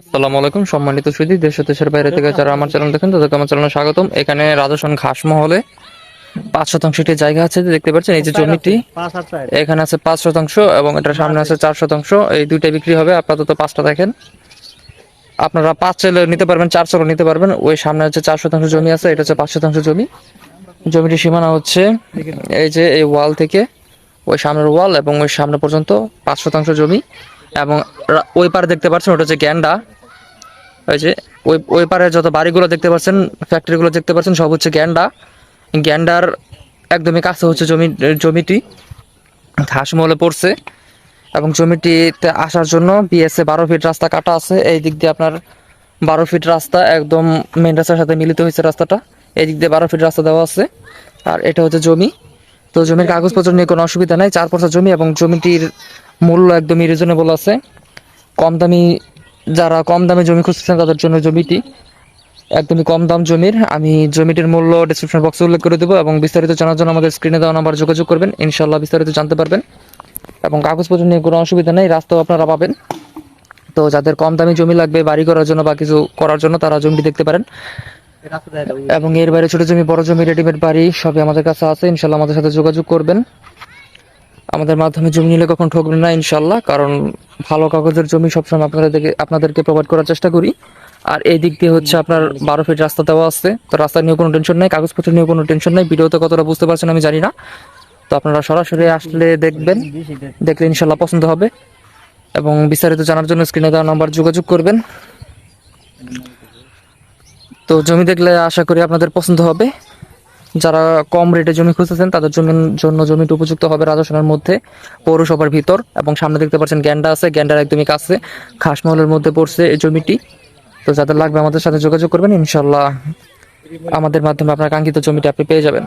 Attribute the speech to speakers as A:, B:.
A: আসসালামু আলাইকুম সম্মানিত সুধী, দেশ ও দেশের বাইরে থেকে যারা আমার চ্যানেল দেখেন তাদেরকে আমার চ্যানেলে স্বাগতম। এখানে রাজস্থান ঘাসমহলে 5% একটি জায়গা আছে, দেখতে পাচ্ছেন এই যে জমিটি। এখানে আছে 5% এবং এটার সামনে আছে 4%। এই দুইটা বিক্রি হবে, আপাতত 5টা দেখেন। আপনারা 5 চাইলে নিতে পারবেন, 4 চাইলে নিতে পারবেন। ওই সামনে হচ্ছে 4% জমি আছে, এটা হচ্ছে 5% জমি। জমিটির সীমানা হচ্ছে এই যে এই ওয়াল থেকে ওই সামনের ওয়াল এবং ওই সামনে পর্যন্ত 5% জমি। এবং ওই পারে দেখতে পাচ্ছেন ওটা হচ্ছে গ্যান্ডা। ওই যে ওই ওই পারে যত বাড়িগুলো দেখতে পাচ্ছেন, ফ্যাক্টরিগুলো দেখতে পাচ্ছেন, সব হচ্ছে গ্যান্ডা। গ্যান্ডার একদমই কাছে হচ্ছে জমিটি ঘাসমহলে পড়ছে। এবং জমিটিতে আসার জন্য বিএসএ 12 ফিট রাস্তা কাটা আছে। এই দিক দিয়ে আপনার 12 ফিট রাস্তা একদম মেন রাস্তার সাথে মিলিত হয়েছে রাস্তাটা। এই দিক দিয়ে 12 ফিট রাস্তা দেওয়া আছে। আর এটা হচ্ছে জমি। তো জমির কাগজপত্র নিয়ে কোনো অসুবিধা নাই, 4 পয়সা জমি এবং জমিটির মূল্য একদমই রিজনেবল আছে। কম দামি, যারা কম দামে জমি খুঁজছেন তাদের জন্য জমিটি একদমই কম দাম জমির। আমি জমিটির মূল্য ডেসক্রিপশন বক্সে উল্লেখ করে দেবো এবং বিস্তারিত জানার জন্য আমাদের স্ক্রিনে দেওয়া নাম্বার যোগাযোগ করবেন, ইনশাল্লাহ বিস্তারিত জানতে পারবেন। এবং কাগজপত্র নিয়ে কোনো অসুবিধা নেই, রাস্তাও আপনারা পাবেন। তো যাদের কম দামি জমি লাগবে বাড়ি করার জন্য বা কিছু করার জন্য তারা জমিটি দেখতে পারেন। এবং এর বাইরে ছোট জমি, বড় জমি, রেডিমেড বাড়ি সবই আমাদের কাছে আছে, ইনশাল্লাহ আমাদের সাথে যোগাযোগ করবেন। আমাদের মাধ্যমে জমি নিলে কখন ঠকবেন না ইনশাল্লাহ, কারণ ভালো কাগজের জমি সবসময় আপনাদেরকে প্রোভাইড করার চেষ্টা করি। আর এই দিক দিয়ে হচ্ছে আপনার 12 ফিট রাস্তা দেওয়া আছে, তো রাস্তা নিয়ে কোনো টেনশন নেই, কাগজপত্র নিয়ে কোনো টেনশন নেই। ভিডিওতে কতটা বুঝতে পারছেন আমি জানি না, তো আপনারা সরাসরি আসলে দেখবেন, দেখলে ইনশাল্লাহ পছন্দ হবে। এবং বিস্তারিত জানার জন্য স্ক্রিনে দেওয়া নাম্বার যোগাযোগ করবেন। তো জমি দেখলে আশা করি আপনাদের পছন্দ হবে। যারা কম রেটে জমি খুঁজতেছেন তাদের জন্য জমিটি উপযুক্ত হবে রাজস্থানের মধ্যে, পৌরসভার ভিতর। এবং সামনে দেখতে পাচ্ছেন গ্যান্ডা আছে, গ্যান্ডার একদমই কাছে ঘাসমহলের মধ্যে পড়ছে এই জমিটি। তো যাদের লাগবে আমাদের সাথে যোগাযোগ করবেন, ইনশাল্লাহ আমাদের মাধ্যমে আপনার কাঙ্ক্ষিত জমিটি আপনি পেয়ে যাবেন।